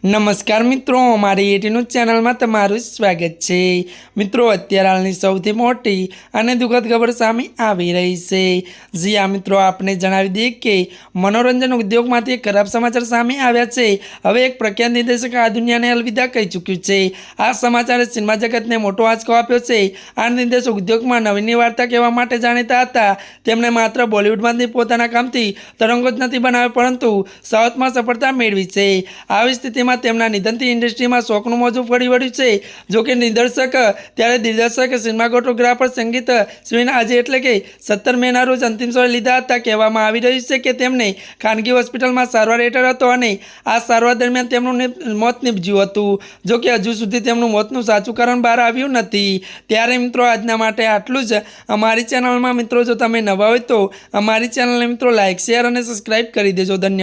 नमस्कार मित्रों, अमारी एटी न्यूज़ चैनल में तमारुं स्वागत है। मित्रों, अत्यारे हालनी सौथी मोटी अने दुखद खबर सामे आवी रही है। जी हाँ मित्रों, आपने जणावी दीए के मनोरंजन उद्योग में एक खराब समाचार सामे आव्या छे। हवे एक प्रख्यात निर्देशक आ दुनियाने अलविदा कही चूक्युं छे। आ समाचारे सिनेमा जगतने मोटो आंचको आप्यो छे। आ निर्देशक उद्योग में नवीनी वार्ता कहेवा माटे जाणीता हता। तेमणे मात्र बॉलीवुडमांथी पोताना कामथी तरंगो ज नथी बनाव्या, परंतु साउथमां सफलता मेळवी छे। આવી સ્થિતિમાં તેમના નિધનથી ઇન્ડસ્ટ્રીમાં શોકનું મોજું ફરી વળ્યું છે। જો કે નિર્દેશક ત્યારે દિગ્દર્શક સિનેમાટોગ્રાફર સંગીત સ્વિન આજે એટલે કે 17 મેના રોજ અંતિમ શ્વાસ લીધા હતા। કહેવામાં આવી રહ્યું છે કે તેમને ખાનગી હોસ્પિટલમાં સારવાર હેઠળ હતો અને આ સારવાર દરમિયાન તેમનું મોત નીપજ્યું હતું। જો કે હજુ સુધી તેમનું મોતનું સાચું કારણ બહાર આવ્યું નથી। ત્યારે મિત્રો આજના માટે આટલું જ। અમારી ચેનલમાં મિત્રો જો તમે નવા હોય તો અમારી ચેનલને મિત્રો લાઇક, શેર અને સબસ્ક્રાઇબ કરી દેજો। ધન્યવાદ।